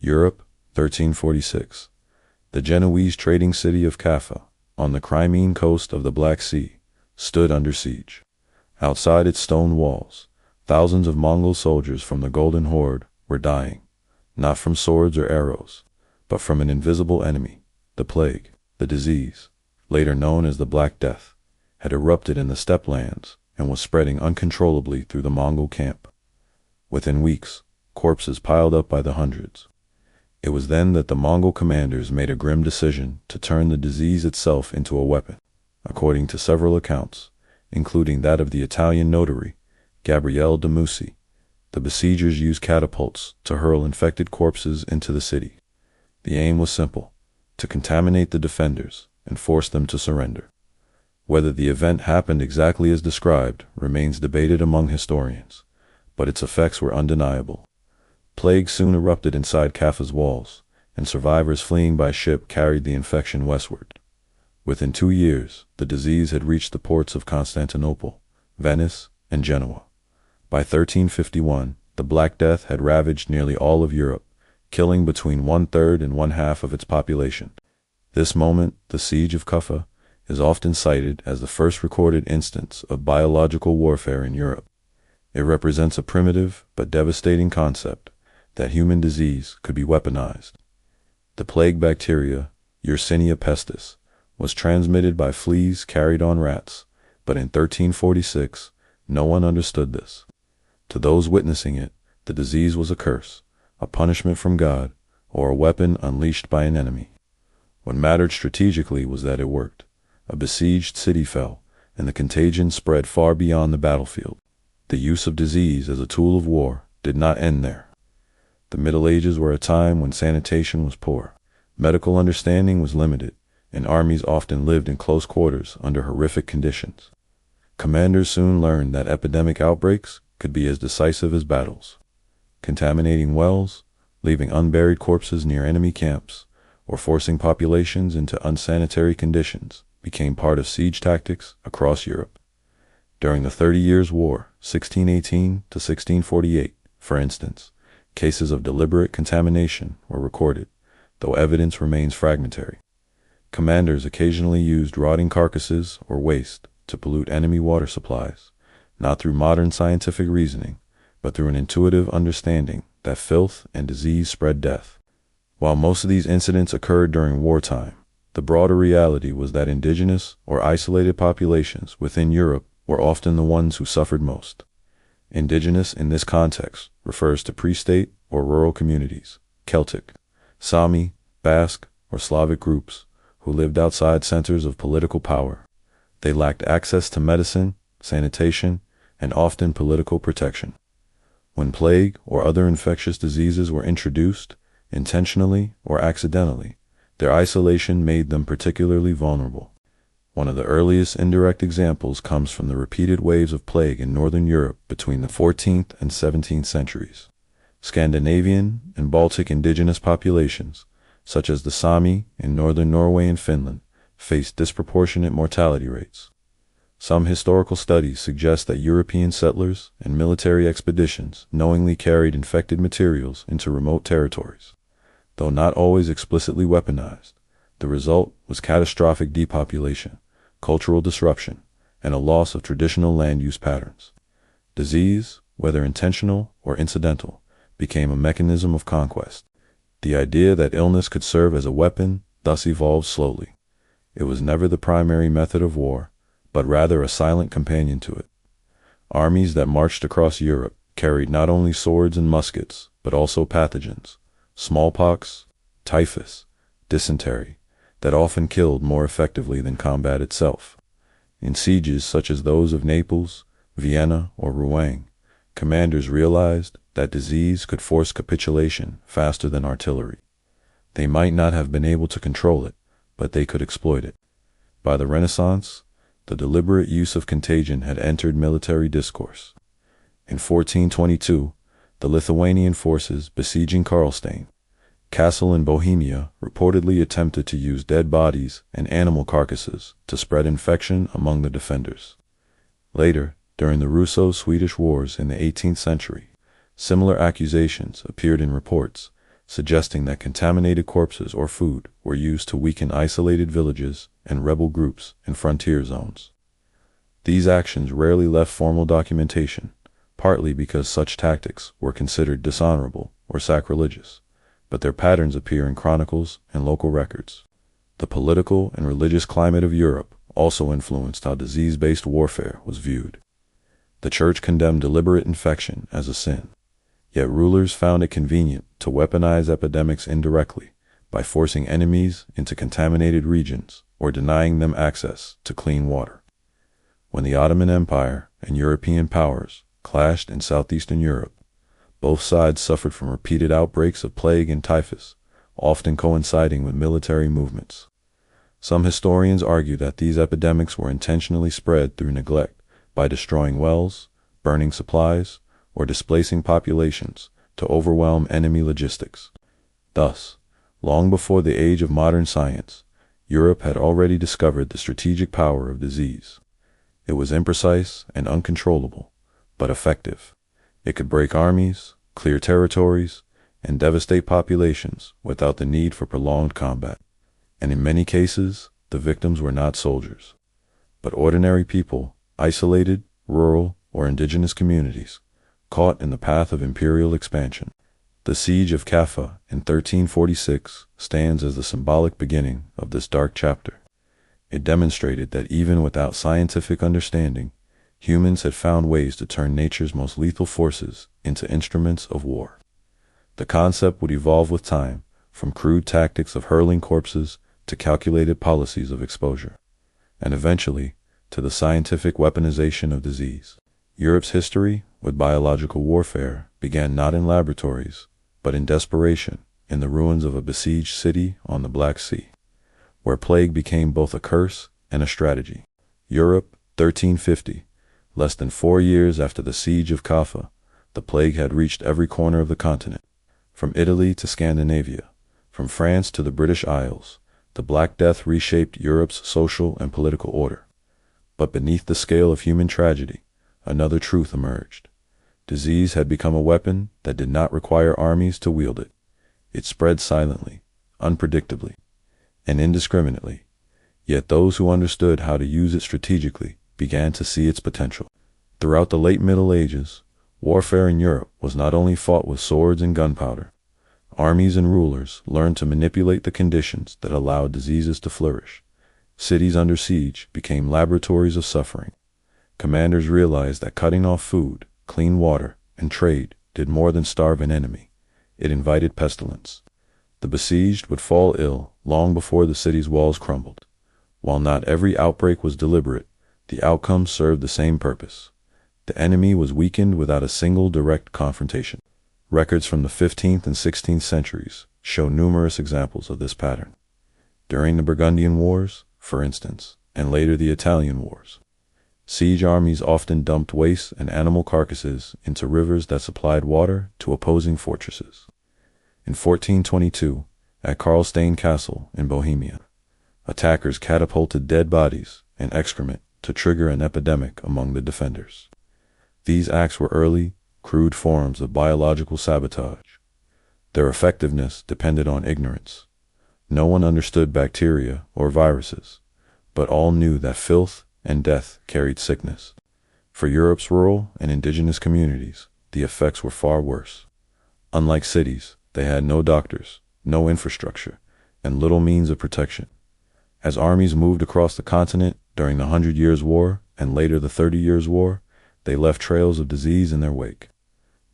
Europe, 1346. The Genoese trading city of Caffa, on the Crimean coast of the Black Sea, stood under siege. Outside its stone walls, thousands of Mongol soldiers from the Golden Horde were dying, not from swords or arrows, but from an invisible enemy. The plague, the disease, later known as the Black Death, had erupted in the steppe lands and was spreading uncontrollably through the Mongol camp. Within weeks, corpses piled up by the hundreds. It was then that the Mongol commanders made a grim decision to turn the disease itself into a weapon. According to several accounts, including that of the Italian notary, Gabriele de Mussi, the besiegers used catapults to hurl infected corpses into the city. The aim was simple: to contaminate the defenders and force them to surrender. Whether the event happened exactly as described remains debated among historians, but its effects were undeniable. Plague soon erupted inside Caffa's walls, and survivors fleeing by ship carried the infection westward. Within 2 years, the disease had reached the ports of Constantinople, Venice, and Genoa. By 1351, the Black Death had ravaged nearly all of Europe, killing between 1/3 and 1/2 of its population. This moment, the Siege of Caffa, is often cited as the first recorded instance of biological warfare in Europe. It represents a primitive but devastating concept that human disease could be weaponized. The plague bacteria, Yersinia pestis, was transmitted by fleas carried on rats, but in 1346, no one understood this. To those witnessing it, the disease was a curse, a punishment from God, or a weapon unleashed by an enemy. What mattered strategically was that it worked. A besieged city fell, and the contagion spread far beyond the battlefield. The use of disease as a tool of war did not end there. The Middle Ages were a time when sanitation was poor, medical understanding was limited, and armies often lived in close quarters under horrific conditions. Commanders soon learned that epidemic outbreaks could be as decisive as battles. Contaminating wells, leaving unburied corpses near enemy camps, or forcing populations into unsanitary conditions became part of siege tactics across Europe. During the 30 Years' War, 1618 to 1648, for instance, cases of deliberate contamination were recorded, though evidence remains fragmentary. Commanders occasionally used rotting carcasses or waste to pollute enemy water supplies, not through modern scientific reasoning, but through an intuitive understanding that filth and disease spread death. While most of these incidents occurred during wartime, the broader reality was that indigenous or isolated populations within Europe were often the ones who suffered most. Indigenous in this context refers to pre-state or rural communities, Celtic, Sami, Basque, or Slavic groups who lived outside centers of political power. They lacked access to medicine, sanitation, and often political protection. When plague or other infectious diseases were introduced, intentionally or accidentally, their isolation made them particularly vulnerable. One of the earliest indirect examples comes from the repeated waves of plague in northern Europe between the 14th and 17th centuries. Scandinavian and Baltic indigenous populations, such as the Sami in northern Norway and Finland, faced disproportionate mortality rates. Some historical studies suggest that European settlers and military expeditions knowingly carried infected materials into remote territories. Though not always explicitly weaponized, the result was catastrophic depopulation, cultural disruption, and a loss of traditional land use patterns. Disease, whether intentional or incidental, became a mechanism of conquest. The idea that illness could serve as a weapon thus evolved slowly. It was never the primary method of war, but rather a silent companion to it. Armies that marched across Europe carried not only swords and muskets, but also pathogens, smallpox, typhus, dysentery, that often killed more effectively than combat itself. In sieges such as those of Naples, Vienna, or Rouen, commanders realized that disease could force capitulation faster than artillery. They might not have been able to control it, but they could exploit it. By the Renaissance, the deliberate use of contagion had entered military discourse. In 1422, the Lithuanian forces besieging Karlstein, castle in Bohemia, reportedly attempted to use dead bodies and animal carcasses to spread infection among the defenders. Later, during the Russo-Swedish Wars in the 18th century, similar accusations appeared in reports, suggesting that contaminated corpses or food were used to weaken isolated villages and rebel groups in frontier zones. These actions rarely left formal documentation, partly because such tactics were considered dishonorable or sacrilegious, but their patterns appear in chronicles and local records. The political and religious climate of Europe also influenced how disease-based warfare was viewed. The Church condemned deliberate infection as a sin, yet rulers found it convenient to weaponize epidemics indirectly by forcing enemies into contaminated regions or denying them access to clean water. When the Ottoman Empire and European powers clashed in southeastern Europe, both sides suffered from repeated outbreaks of plague and typhus, often coinciding with military movements. Some historians argue that these epidemics were intentionally spread through neglect by destroying wells, burning supplies, or displacing populations to overwhelm enemy logistics. Thus, long before the age of modern science, Europe had already discovered the strategic power of disease. It was imprecise and uncontrollable, but effective. It could break armies, clear territories, and devastate populations without the need for prolonged combat. And in many cases, the victims were not soldiers, but ordinary people, isolated, rural, or indigenous communities, caught in the path of imperial expansion. The siege of Caffa in 1346 stands as the symbolic beginning of this dark chapter. It demonstrated that even without scientific understanding, humans had found ways to turn nature's most lethal forces into instruments of war. The concept would evolve with time, from crude tactics of hurling corpses to calculated policies of exposure, and eventually to the scientific weaponization of disease. Europe's history with biological warfare began not in laboratories, but in desperation in the ruins of a besieged city on the Black Sea, where plague became both a curse and a strategy. Europe, 1350, less than 4 years after the siege of Caffa, the plague had reached every corner of the continent. From Italy to Scandinavia, from France to the British Isles, the Black Death reshaped Europe's social and political order. But beneath the scale of human tragedy, another truth emerged. Disease had become a weapon that did not require armies to wield it. It spread silently, unpredictably, and indiscriminately. Yet those who understood how to use it strategically began to see its potential. Throughout the late Middle Ages, warfare in Europe was not only fought with swords and gunpowder. Armies and rulers learned to manipulate the conditions that allowed diseases to flourish. Cities under siege became laboratories of suffering. Commanders realized that cutting off food, clean water, and trade did more than starve an enemy. It invited pestilence. The besieged would fall ill long before the city's walls crumbled. While not every outbreak was deliberate, the outcome served the same purpose. The enemy was weakened without a single direct confrontation. Records from the 15th and 16th centuries show numerous examples of this pattern. During the Burgundian Wars, for instance, and later the Italian Wars, siege armies often dumped waste and animal carcasses into rivers that supplied water to opposing fortresses. In 1422, at Karlstein Castle in Bohemia, attackers catapulted dead bodies and excrement to trigger an epidemic among the defenders. These acts were early, crude forms of biological sabotage. Their effectiveness depended on ignorance. No one understood bacteria or viruses, but all knew that filth and death carried sickness. For Europe's rural and indigenous communities, the effects were far worse. Unlike cities, they had no doctors, no infrastructure, and little means of protection. As armies moved across the continent during the 100 Years' War and later the 30 Years' War, they left trails of disease in their wake.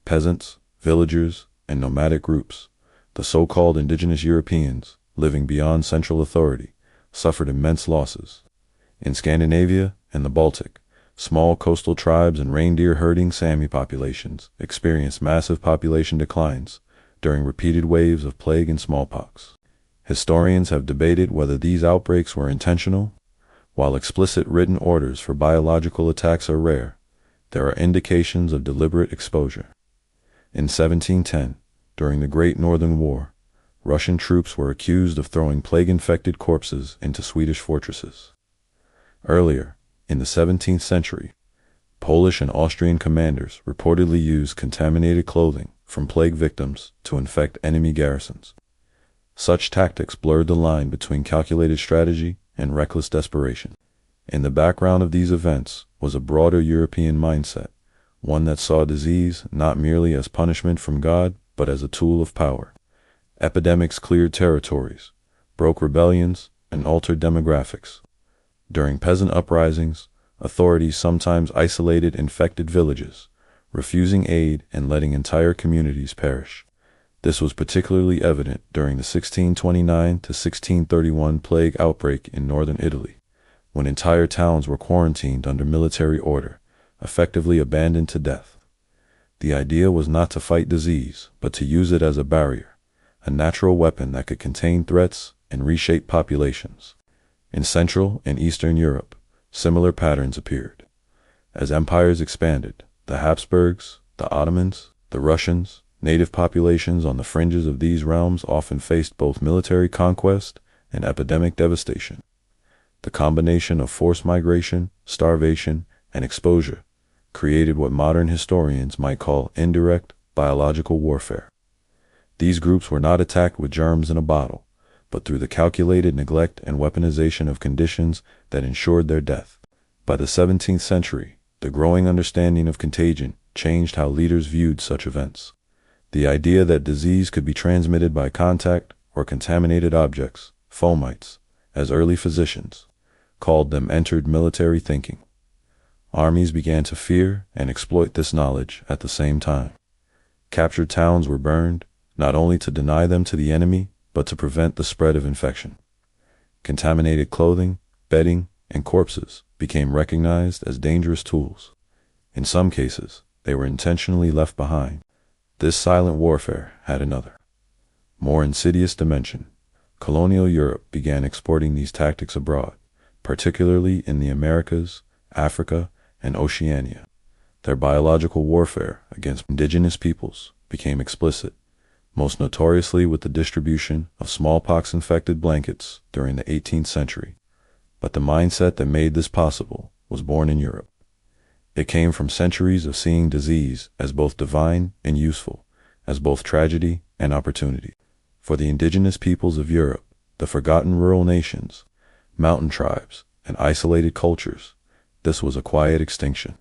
Peasants, villagers, and nomadic groups, the so-called indigenous Europeans living beyond central authority, suffered immense losses. In Scandinavia and the Baltic, small coastal tribes and reindeer-herding Sami populations experienced massive population declines during repeated waves of plague and smallpox. Historians have debated whether these outbreaks were intentional. While explicit written orders for biological attacks are rare, there are indications of deliberate exposure. In 1710, during the Great Northern War, Russian troops were accused of throwing plague-infected corpses into Swedish fortresses. Earlier, in the 17th century, Polish and Austrian commanders reportedly used contaminated clothing from plague victims to infect enemy garrisons. Such tactics blurred the line between calculated strategy and reckless desperation. In the background of these events was a broader European mindset, one that saw disease not merely as punishment from God, but as a tool of power. Epidemics cleared territories, broke rebellions, and altered demographics. During peasant uprisings, authorities sometimes isolated infected villages, refusing aid and letting entire communities perish. This was particularly evident during the 1629 to 1631 plague outbreak in northern Italy, when entire towns were quarantined under military order, effectively abandoned to death. The idea was not to fight disease, but to use it as a barrier, a natural weapon that could contain threats and reshape populations. In Central and Eastern Europe, similar patterns appeared. As empires expanded, the Habsburgs, the Ottomans, the Russians, native populations on the fringes of these realms often faced both military conquest and epidemic devastation. The combination of forced migration, starvation, and exposure created what modern historians might call indirect biological warfare. These groups were not attacked with germs in a bottle, but through the calculated neglect and weaponization of conditions that ensured their death. By the 17th century, the growing understanding of contagion changed how leaders viewed such events. The idea that disease could be transmitted by contact or contaminated objects, fomites, as early physicians called them, entered military thinking. Armies began to fear and exploit this knowledge at the same time. Captured towns were burned, not only to deny them to the enemy, but to prevent the spread of infection. Contaminated clothing, bedding, and corpses became recognized as dangerous tools. In some cases, they were intentionally left behind. This silent warfare had another, more insidious dimension. Colonial Europe began exporting these tactics abroad, particularly in the Americas, Africa, and Oceania. Their biological warfare against indigenous peoples became explicit, most notoriously with the distribution of smallpox-infected blankets during the 18th century. But the mindset that made this possible was born in Europe. It came from centuries of seeing disease as both divine and useful, as both tragedy and opportunity. For the indigenous peoples of Europe, the forgotten rural nations, mountain tribes, and isolated cultures, this was a quiet extinction.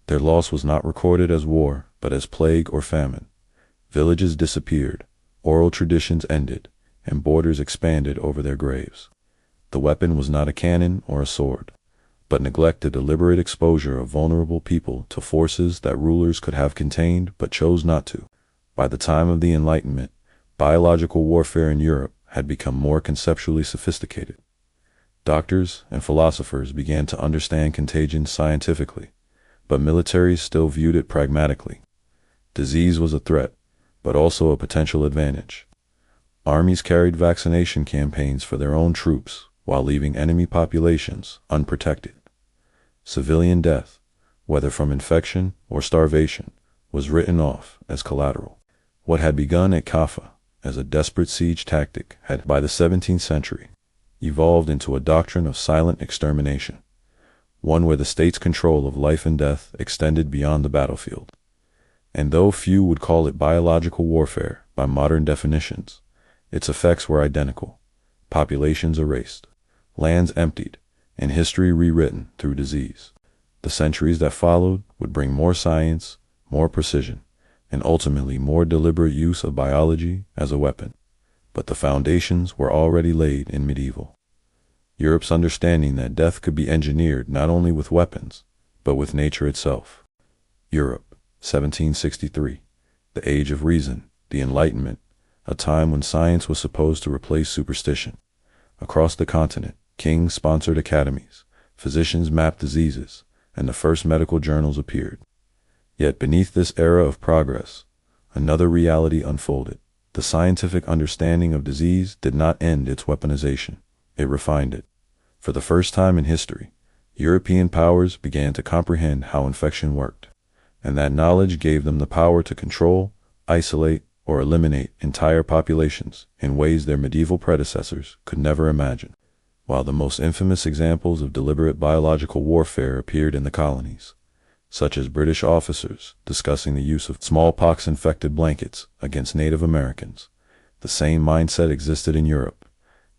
Their loss was not recorded as war, but as plague or famine. Villages disappeared, oral traditions ended, and borders expanded over their graves. The weapon was not a cannon or a sword, but neglected deliberate exposure of vulnerable people to forces that rulers could have contained but chose not to. By the time of the Enlightenment, biological warfare in Europe had become more conceptually sophisticated. Doctors and philosophers began to understand contagion scientifically, but militaries still viewed it pragmatically. Disease was a threat, but also a potential advantage. Armies carried vaccination campaigns for their own troops while leaving enemy populations unprotected. Civilian death, whether from infection or starvation, was written off as collateral. What had begun at Caffa as a desperate siege tactic had, by the 17th century, evolved into a doctrine of silent extermination, one where the state's control of life and death extended beyond the battlefield. And though few would call it biological warfare by modern definitions, its effects were identical: populations erased, lands emptied, and history rewritten through disease. The centuries that followed would bring more science, more precision, and ultimately more deliberate use of biology as a weapon. But the foundations were already laid in medieval Europe's understanding that death could be engineered not only with weapons, but with nature itself. Europe, 1763, the Age of Reason, the Enlightenment, a time when science was supposed to replace superstition. Across the continent, kings sponsored academies, physicians mapped diseases, and the first medical journals appeared. Yet beneath this era of progress, another reality unfolded. The scientific understanding of disease did not end its weaponization, it refined it. For the first time in history, European powers began to comprehend how infection worked, and that knowledge gave them the power to control, isolate, or eliminate entire populations in ways their medieval predecessors could never imagine. While the most infamous examples of deliberate biological warfare appeared in the colonies, such as British officers discussing the use of smallpox-infected blankets against Native Americans. The same mindset existed in Europe.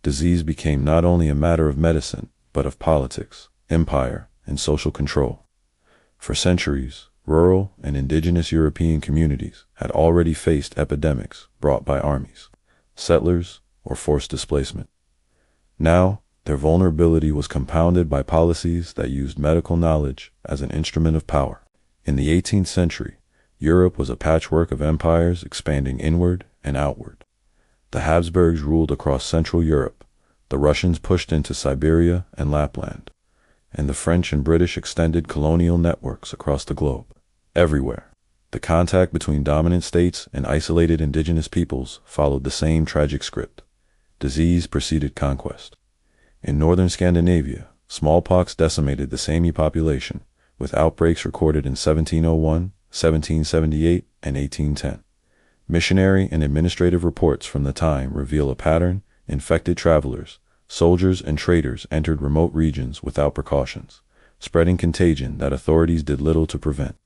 Disease became not only a matter of medicine, but of politics, empire, and social control. For centuries, rural and indigenous European communities had already faced epidemics brought by armies, settlers, or forced displacement. Now, their vulnerability was compounded by policies that used medical knowledge as an instrument of power. In the 18th century, Europe was a patchwork of empires expanding inward and outward. The Habsburgs ruled across Central Europe, the Russians pushed into Siberia and Lapland, and the French and British extended colonial networks across the globe. Everywhere, the contact between dominant states and isolated indigenous peoples followed the same tragic script. Disease preceded conquest. In northern Scandinavia, smallpox decimated the Sami population, with outbreaks recorded in 1701, 1778, and 1810. Missionary and administrative reports from the time reveal a pattern: infected travelers, soldiers, and traders entered remote regions without precautions, spreading contagion that authorities did little to prevent.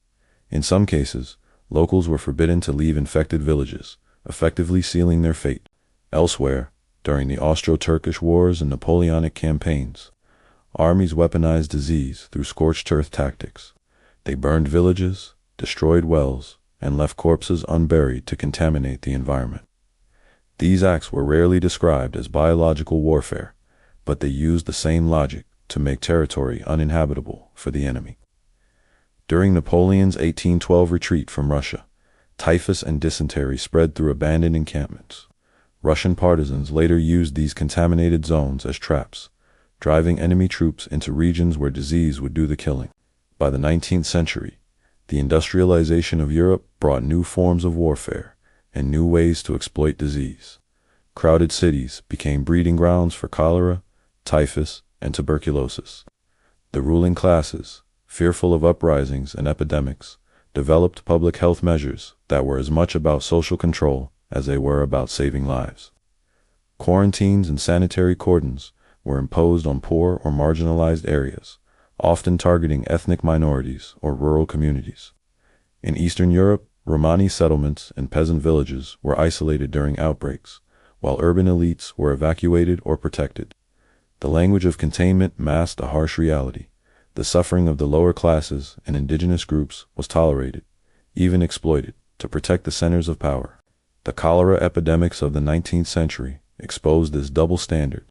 In some cases, locals were forbidden to leave infected villages, effectively sealing their fate. Elsewhere, during the Austro-Turkish Wars and Napoleonic campaigns, armies weaponized disease through scorched earth tactics. They burned villages, destroyed wells, and left corpses unburied to contaminate the environment. These acts were rarely described as biological warfare, but they used the same logic to make territory uninhabitable for the enemy. During Napoleon's 1812 retreat from Russia, typhus and dysentery spread through abandoned encampments. Russian partisans later used these contaminated zones as traps, driving enemy troops into regions where disease would do the killing. By the 19th century, the industrialization of Europe brought new forms of warfare and new ways to exploit disease. Crowded cities became breeding grounds for cholera, typhus, and tuberculosis. The ruling classes, fearful of uprisings and epidemics, developed public health measures that were as much about social control as they were about saving lives. Quarantines and sanitary cordons were imposed on poor or marginalized areas, often targeting ethnic minorities or rural communities. In Eastern Europe, Romani settlements and peasant villages were isolated during outbreaks, while urban elites were evacuated or protected. The language of containment masked a harsh reality. The suffering of the lower classes and indigenous groups was tolerated, even exploited, to protect the centers of power. The cholera epidemics of the 19th century exposed this double standard.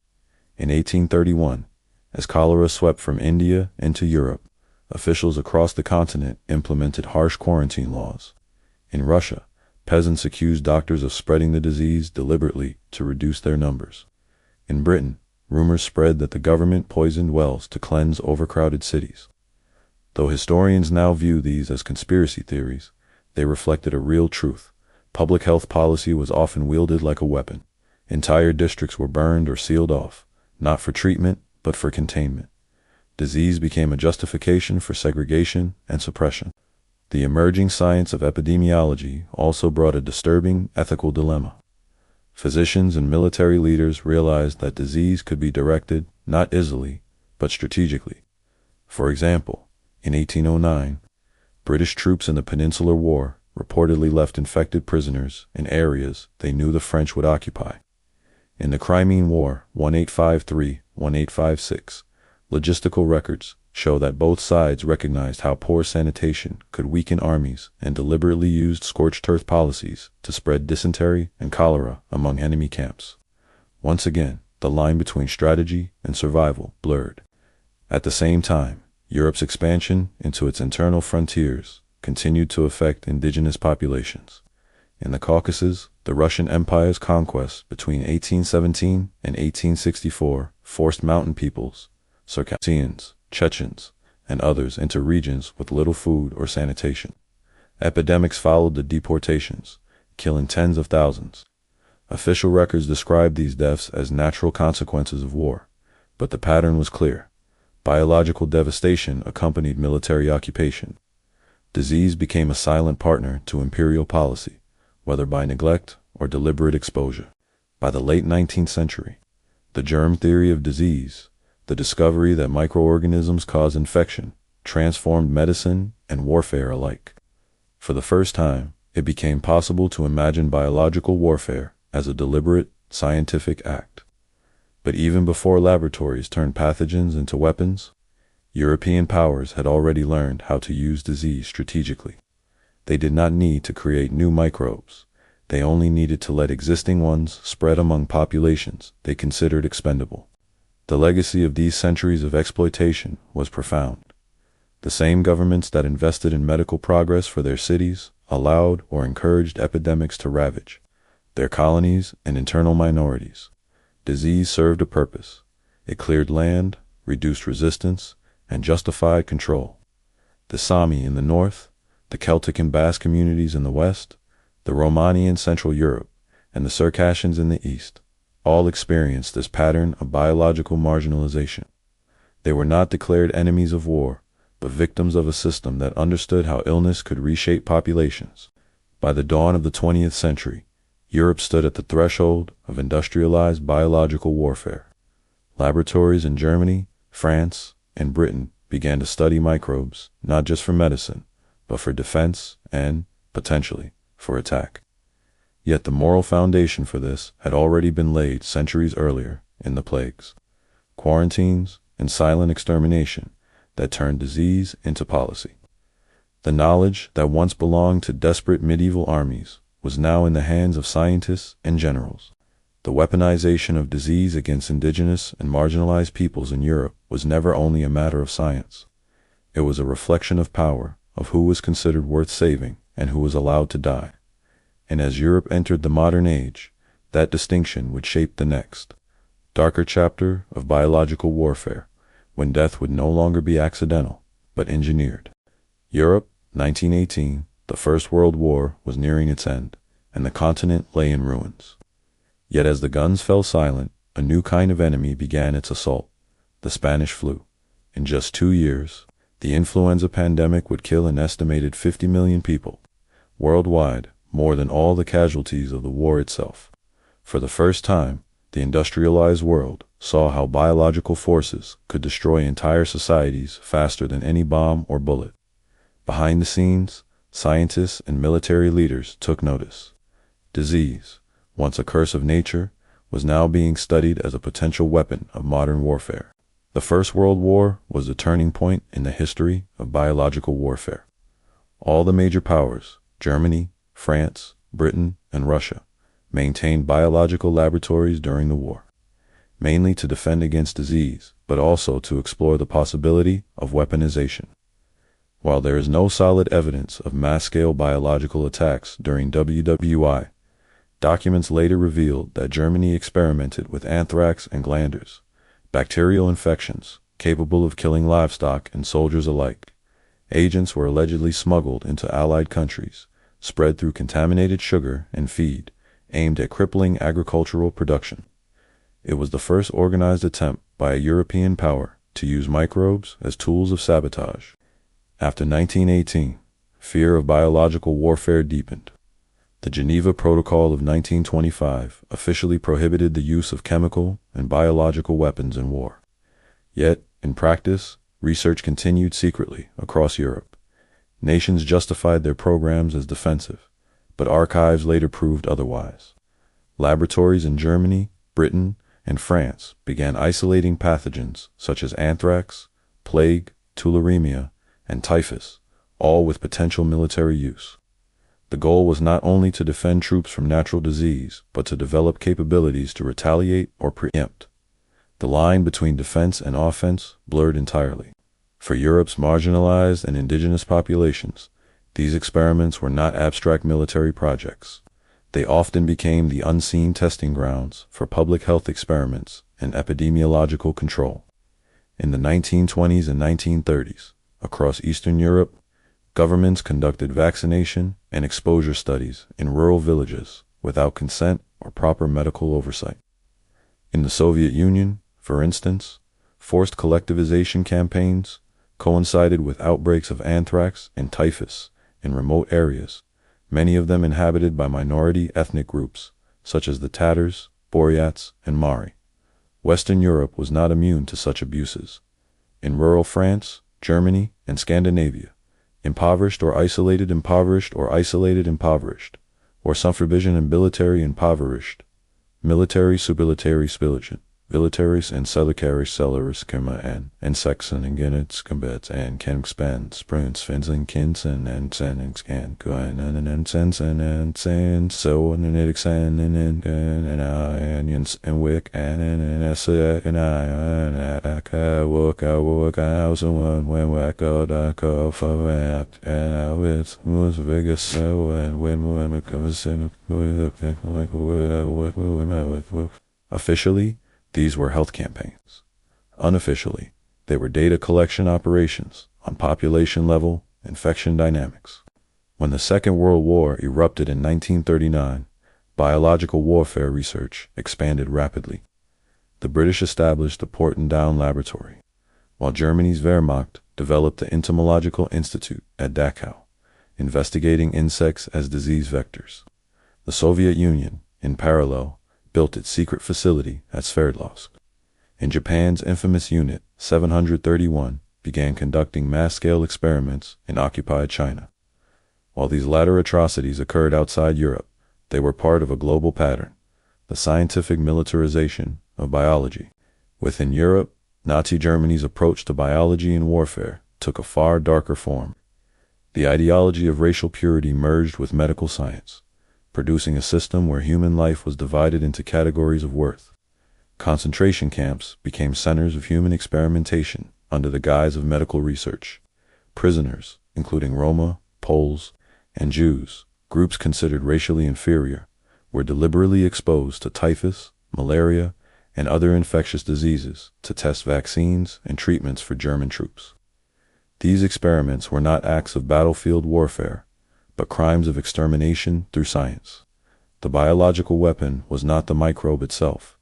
In 1831, as cholera swept from India into Europe, officials across the continent implemented harsh quarantine laws. In Russia, peasants accused doctors of spreading the disease deliberately to reduce their numbers. In Britain, rumors spread that the government poisoned wells to cleanse overcrowded cities. Though historians now view these as conspiracy theories, they reflected a real truth. Public health policy was often wielded like a weapon. Entire districts were burned or sealed off, not for treatment, but for containment. Disease became a justification for segregation and suppression. The emerging science of epidemiology also brought a disturbing ethical dilemma. Physicians and military leaders realized that disease could be directed not easily, but strategically. For example, in 1809, British troops in the Peninsular War reportedly left infected prisoners in areas they knew the French would occupy. In the Crimean War, 1853-1856, logistical records show that both sides recognized how poor sanitation could weaken armies and deliberately used scorched earth policies to spread dysentery and cholera among enemy camps. Once again, the line between strategy and survival blurred. At the same time, Europe's expansion into its internal frontiers continued to affect indigenous populations. In the Caucasus, the Russian Empire's conquest between 1817 and 1864 forced mountain peoples, Circassians, Chechens, and others into regions with little food or sanitation. Epidemics followed the deportations, killing tens of thousands. Official records describe these deaths as natural consequences of war, but the pattern was clear. Biological devastation accompanied military occupation. Disease became a silent partner to imperial policy, whether by neglect or deliberate exposure. By the late 19th century, the germ theory of disease, the discovery that microorganisms cause infection, transformed medicine and warfare alike. For the first time, it became possible to imagine biological warfare as a deliberate, scientific act. But even before laboratories turned pathogens into weapons, European powers had already learned how to use disease strategically. They did not need to create new microbes. They only needed to let existing ones spread among populations they considered expendable. The legacy of these centuries of exploitation was profound. The same governments that invested in medical progress for their cities allowed or encouraged epidemics to ravage their colonies and internal minorities. Disease served a purpose. It cleared land, reduced resistance, and justified control. The Sami in the north, the Celtic and Basque communities in the west, the Romani in Central Europe, and the Circassians in the east, all experienced this pattern of biological marginalization. They were not declared enemies of war, but victims of a system that understood how illness could reshape populations. By the dawn of the 20th century, Europe stood at the threshold of industrialized biological warfare. Laboratories in Germany, France, and Britain began to study microbes, not just for medicine, but for defense and, potentially, for attack. Yet the moral foundation for this had already been laid centuries earlier in the plagues, quarantines, and silent extermination that turned disease into policy. The knowledge that once belonged to desperate medieval armies was now in the hands of scientists and generals. The weaponization of disease against indigenous and marginalized peoples in Europe was never only a matter of science. It was a reflection of power, of who was considered worth saving and who was allowed to die. And as Europe entered the modern age, that distinction would shape the next, darker chapter of biological warfare, when death would no longer be accidental, but engineered. Europe, 1918, the First World War was nearing its end, and the continent lay in ruins. Yet as the guns fell silent, a new kind of enemy began its assault, the Spanish flu. In just 2 years, the influenza pandemic would kill an estimated 50 million people. Worldwide, more than all the casualties of the war itself. For the first time, the industrialized world saw how biological forces could destroy entire societies faster than any bomb or bullet. Behind the scenes, scientists and military leaders took notice. Disease, once a curse of nature, was now being studied as a potential weapon of modern warfare. The First World War was the turning point in the history of biological warfare. All the major powers, Germany, France, Britain, and Russia, maintained biological laboratories during the war, mainly to defend against disease, but also to explore the possibility of weaponization. While there is no solid evidence of mass-scale biological attacks during WWII, documents later revealed that Germany experimented with anthrax and glanders, bacterial infections capable of killing livestock and soldiers alike. Agents were allegedly smuggled into Allied countries, spread through contaminated sugar and feed, aimed at crippling agricultural production. It was the first organized attempt by a European power to use microbes as tools of sabotage. After 1918, fear of biological warfare deepened. The Geneva Protocol of 1925 officially prohibited the use of chemical and biological weapons in war. Yet, in practice, research continued secretly across Europe. Nations justified their programs as defensive, but archives later proved otherwise. Laboratories in Germany, Britain, and France began isolating pathogens such as anthrax, plague, tularemia, and typhus, all with potential military use. The goal was not only to defend troops from natural disease, but to develop capabilities to retaliate or preempt. The line between defense and offense blurred entirely. For Europe's marginalized and indigenous populations, these experiments were not abstract military projects. They often became the unseen testing grounds for public health experiments and epidemiological control. In the 1920s and 1930s, across Eastern Europe, governments conducted vaccination and exposure studies in rural villages without consent or proper medical oversight. In the Soviet Union, for instance, forced collectivization campaigns coincided with outbreaks of anthrax and typhus in remote areas, many of them inhabited by minority ethnic groups such as the Tatars, Buryats, and Mari. Western Europe was not immune to such abuses. In rural France, Germany, and Scandinavia. Impoverished or isolated, impoverished or isolated, impoverished. Or some provision and military impoverished. Military, subilitary, spilligen. Militaris and celicaris celeris kima and sexen and genets combats and kenxpan spruns finsen kinsen and senix and guan and sensen and sen so and edixan and onions and wick and essa and I and aka work house and when wacko da ko for and I was Vegas so and when it comes in officially, these were health campaigns. Unofficially, they were data collection operations on population level, infection dynamics. When the Second World War erupted in 1939, biological warfare research expanded rapidly. The British established the Porton Down Laboratory, while Germany's Wehrmacht developed the Entomological Institute at Dachau, investigating insects as disease vectors. The Soviet Union, in parallel, built its secret facility at Sverdlovsk. And Japan's infamous Unit 731 began conducting mass-scale experiments in occupied China. While these latter atrocities occurred outside Europe, they were part of a global pattern, the scientific militarization of biology. Within Europe, Nazi Germany's approach to biology and warfare took a far darker form. The ideology of racial purity merged with medical science, producing a system where human life was divided into categories of worth. Concentration camps became centers of human experimentation under the guise of medical research. Prisoners, including Roma, Poles, and Jews, groups considered racially inferior, were deliberately exposed to typhus, malaria, and other infectious diseases to test vaccines and treatments for German troops. These experiments were not acts of battlefield warfare, but crimes of extermination through science. The biological weapon was not the microbe itself.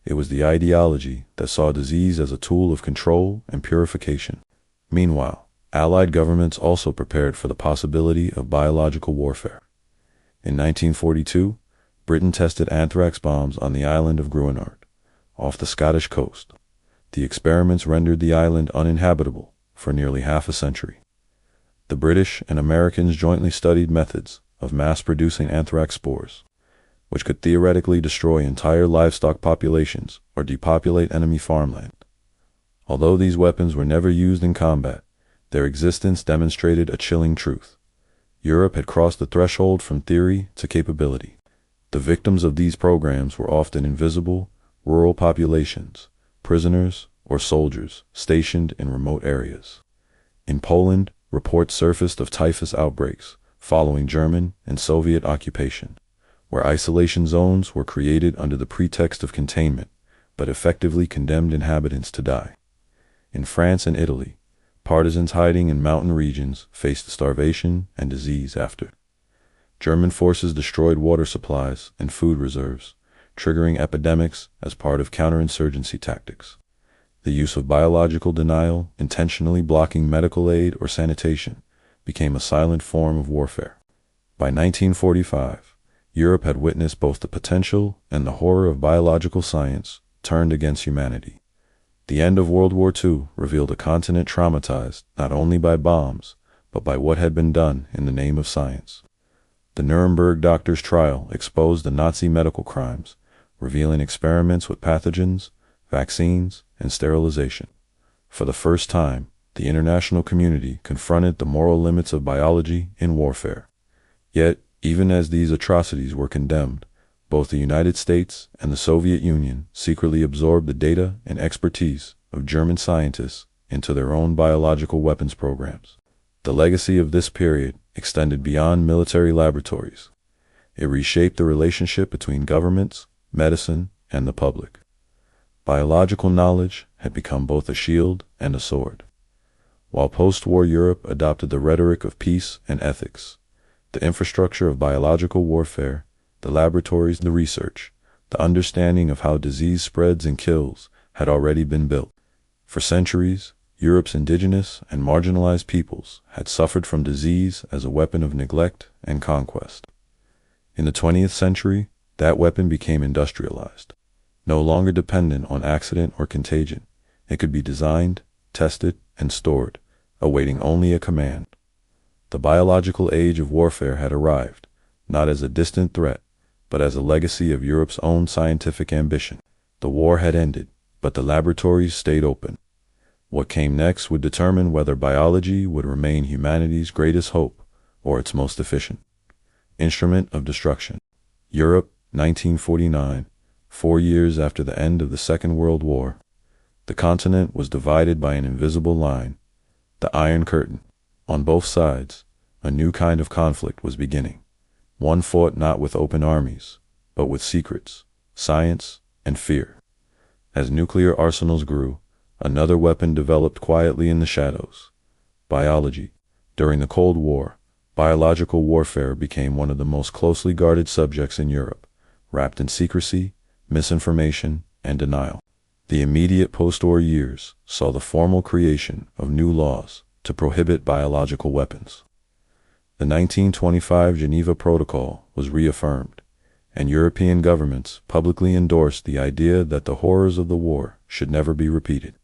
It was the ideology that saw disease as a tool of control and purification. Meanwhile, Allied governments also prepared for the possibility of biological warfare. In 1942, Britain tested anthrax bombs on the island of Groenland, off the Scottish coast. The experiments rendered the island uninhabitable for nearly half a century. The British and Americans jointly studied methods of mass-producing anthrax spores, which could theoretically destroy entire livestock populations or depopulate enemy farmland. Although these weapons were never used in combat, their existence demonstrated a chilling truth. Europe had crossed the threshold from theory to capability. The victims of these programs were often invisible, rural populations, prisoners, or soldiers stationed in remote areas. In Poland, reports surfaced of typhus outbreaks following German and Soviet occupation, where isolation zones were created under the pretext of containment, but effectively condemned inhabitants to die. In France and Italy, partisans hiding in mountain regions faced starvation and disease after. German forces destroyed water supplies and food reserves, triggering epidemics as part of counterinsurgency tactics. The use of biological denial, intentionally blocking medical aid or sanitation, became a silent form of warfare. By 1945, Europe had witnessed both the potential and the horror of biological science turned against humanity. The end of World War II revealed a continent traumatized not only by bombs, but by what had been done in the name of science. The Nuremberg doctors' trial exposed the Nazi medical crimes, revealing experiments with pathogens, vaccines, and sterilization. For the first time, the international community confronted the moral limits of biology in warfare. Yet, even as these atrocities were condemned, both the United States and the Soviet Union secretly absorbed the data and expertise of German scientists into their own biological weapons programs. The legacy of this period extended beyond military laboratories. It reshaped the relationship between governments, medicine, and the public. Biological knowledge had become both a shield and a sword. While post-war Europe adopted the rhetoric of peace and ethics, the infrastructure of biological warfare, the laboratories, the research, the understanding of how disease spreads and kills had already been built. For centuries, Europe's indigenous and marginalized peoples had suffered from disease as a weapon of neglect and conquest. In the 20th century, that weapon became industrialized. No longer dependent on accident or contagion, it could be designed, tested, and stored, awaiting only a command. The biological age of warfare had arrived, not as a distant threat, but as a legacy of Europe's own scientific ambition. The war had ended, but the laboratories stayed open. What came next would determine whether biology would remain humanity's greatest hope or its most efficient instrument of destruction. Europe, 1949, 4 years after the end of the Second World War. The continent was divided by an invisible line, the Iron Curtain. On both sides, a new kind of conflict was beginning. One fought not with open armies, but with secrets, science, and fear. As nuclear arsenals grew, another weapon developed quietly in the shadows: biology. During the Cold War, biological warfare became one of the most closely guarded subjects in Europe, wrapped in secrecy, misinformation, and denial. The immediate post-war years saw the formal creation of new laws to prohibit biological weapons. The 1925 Geneva Protocol was reaffirmed, and European governments publicly endorsed the idea that the horrors of the war should never be repeated.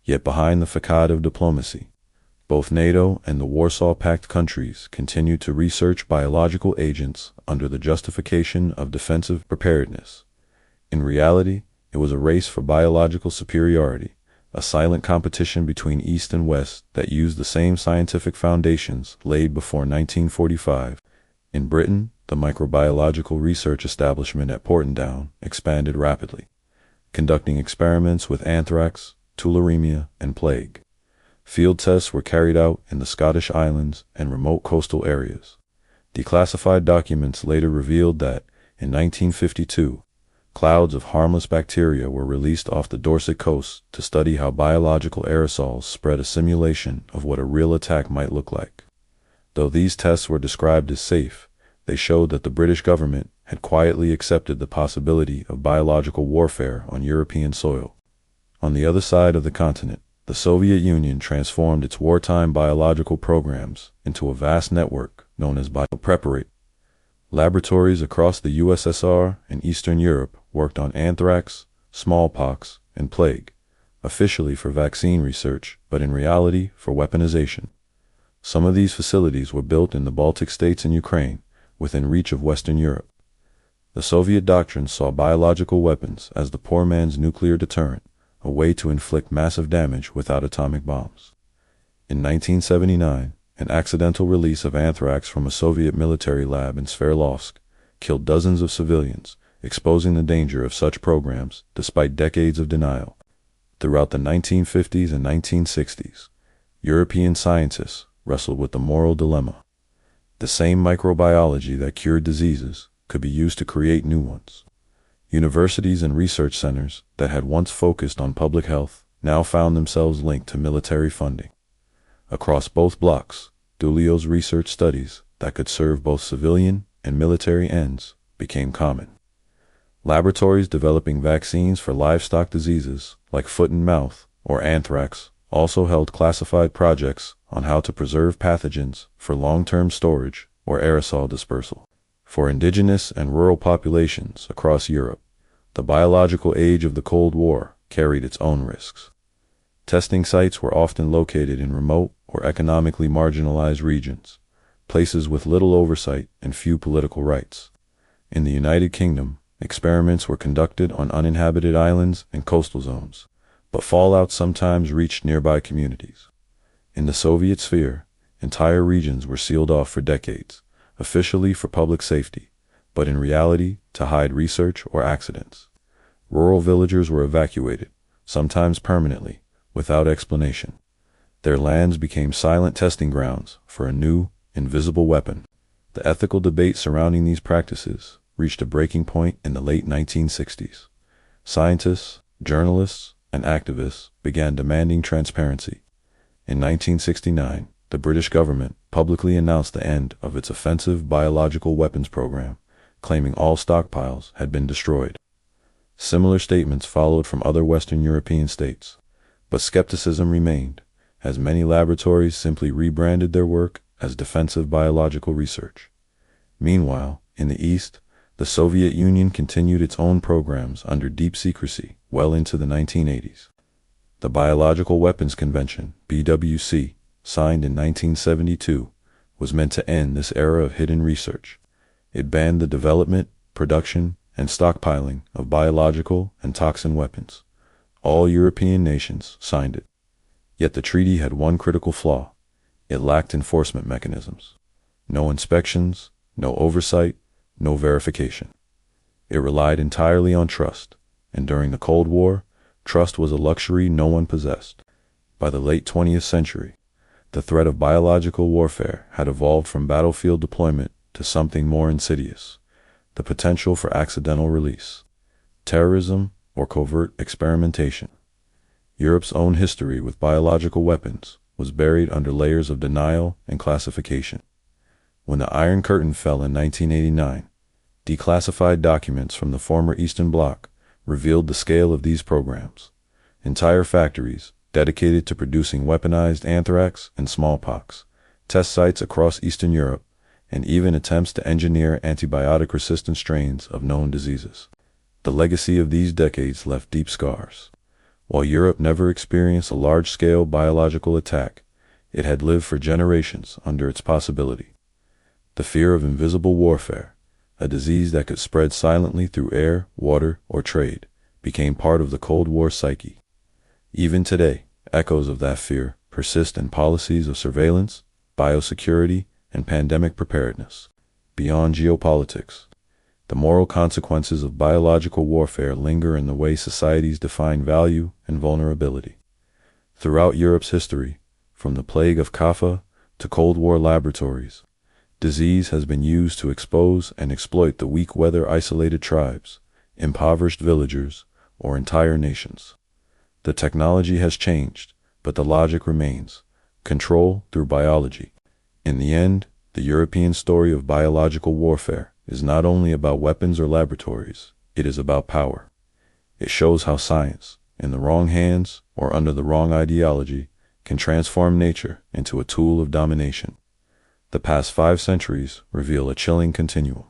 Yet behind the facade of diplomacy, both NATO and the Warsaw Pact countries continued to research biological agents under the justification of defensive preparedness. In reality, it was a race for biological superiority, a silent competition between East and West that used the same scientific foundations laid before 1945. In Britain, the microbiological research establishment at Portondown expanded rapidly, conducting experiments with anthrax, tularemia, and plague. Field tests were carried out in the Scottish Islands and remote coastal areas. Declassified documents later revealed that, in 1952, clouds of harmless bacteria were released off the Dorset coast to study how biological aerosols spread, a simulation of what a real attack might look like. Though these tests were described as safe, they showed that the British government had quietly accepted the possibility of biological warfare on European soil. On the other side of the continent, the Soviet Union transformed its wartime biological programs into a vast network known as biopreparate. Laboratories across the USSR and Eastern Europe worked on anthrax, smallpox, and plague, officially for vaccine research, but in reality for weaponization. Some of these facilities were built in the Baltic states and Ukraine, within reach of Western Europe. The Soviet doctrine saw biological weapons as the poor man's nuclear deterrent, a way to inflict massive damage without atomic bombs. In 1979, an accidental release of anthrax from a Soviet military lab in Sverdlovsk killed dozens of civilians, exposing the danger of such programs despite decades of denial. Throughout the 1950s and 1960s, European scientists wrestled with the moral dilemma. The same microbiology that cured diseases could be used to create new ones. Universities and research centers that had once focused on public health now found themselves linked to military funding. Across both blocs, Dulio's research studies that could serve both civilian and military ends became common. Laboratories developing vaccines for livestock diseases like foot and mouth or anthrax also held classified projects on how to preserve pathogens for long-term storage or aerosol dispersal. For indigenous and rural populations across Europe, the biological age of the Cold War carried its own risks. Testing sites were often located in remote or economically marginalized regions, places with little oversight and few political rights. In the United Kingdom, experiments were conducted on uninhabited islands and coastal zones, but fallout sometimes reached nearby communities. In the Soviet sphere, entire regions were sealed off for decades, officially for public safety, but in reality to hide research or accidents. Rural villagers were evacuated, sometimes permanently, without explanation. Their lands became silent testing grounds for a new, invisible weapon. The ethical debate surrounding these practices reached a breaking point in the late 1960s. Scientists, journalists, and activists began demanding transparency. In 1969, the British government publicly announced the end of its offensive biological weapons program, claiming all stockpiles had been destroyed. Similar statements followed from other Western European states, but skepticism remained, as many laboratories simply rebranded their work as defensive biological research. Meanwhile, in the East, the Soviet Union continued its own programs under deep secrecy well into the 1980s. The Biological Weapons Convention, BWC, signed in 1972, was meant to end this era of hidden research. It banned the development, production, and stockpiling of biological and toxin weapons. All European nations signed it. Yet the treaty had one critical flaw. It lacked enforcement mechanisms. No inspections, no oversight, no verification. It relied entirely on trust, and during the Cold War, trust was a luxury no one possessed. By the late 20th century, the threat of biological warfare had evolved from battlefield deployment to something more insidious: the potential for accidental release, terrorism, or covert experimentation. Europe's own history with biological weapons was buried under layers of denial and classification. When the Iron Curtain fell in 1989, declassified documents from the former Eastern Bloc revealed the scale of these programs. Entire factories dedicated to producing weaponized anthrax and smallpox, test sites across Eastern Europe, and even attempts to engineer antibiotic-resistant strains of known diseases. The legacy of these decades left deep scars. While Europe never experienced a large-scale biological attack, it had lived for generations under its possibility. The fear of invisible warfare, a disease that could spread silently through air, water, or trade, became part of the Cold War psyche. Even today, echoes of that fear persist in policies of surveillance, biosecurity, and pandemic preparedness. Beyond geopolitics, the moral consequences of biological warfare linger in the way societies define value and vulnerability. Throughout Europe's history, from the plague of Caffa to Cold War laboratories, disease has been used to expose and exploit the weak, whether isolated tribes, impoverished villagers, or entire nations. The technology has changed, but the logic remains: control through biology. In the end, the European story of biological warfare is not only about weapons or laboratories, it is about power. It shows how science, in the wrong hands or under the wrong ideology, can transform nature into a tool of domination. The past 5 centuries reveal a chilling continuum.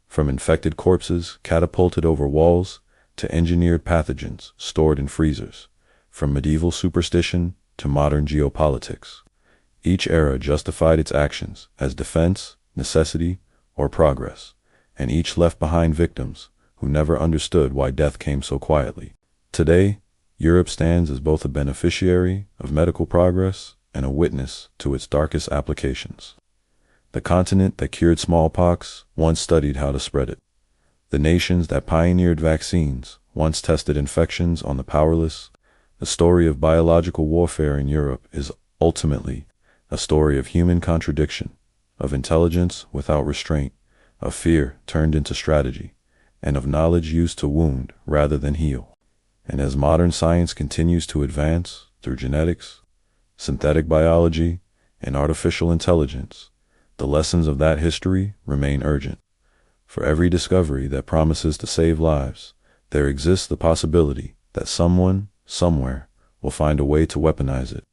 From infected corpses catapulted over walls to engineered pathogens stored in freezers, from medieval superstition to modern geopolitics. Each era justified its actions as defense, necessity, or progress, and each left behind victims who never understood why death came so quietly. Today, Europe stands as both a beneficiary of medical progress and a witness to its darkest applications. The continent that cured smallpox once studied how to spread it. The nations that pioneered vaccines once tested infections on the powerless. The story of biological warfare in Europe is ultimately a story of human contradiction, of intelligence without restraint, of fear turned into strategy, and of knowledge used to wound rather than heal. And as modern science continues to advance through genetics, synthetic biology, and artificial intelligence, the lessons of that history remain urgent. For every discovery that promises to save lives, there exists the possibility that someone, somewhere, will find a way to weaponize it.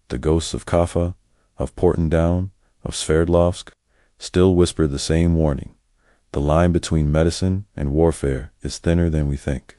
The ghosts of Caffa, of Porton Down, of Sverdlovsk, still whisper the same warning: the line between medicine and warfare is thinner than we think.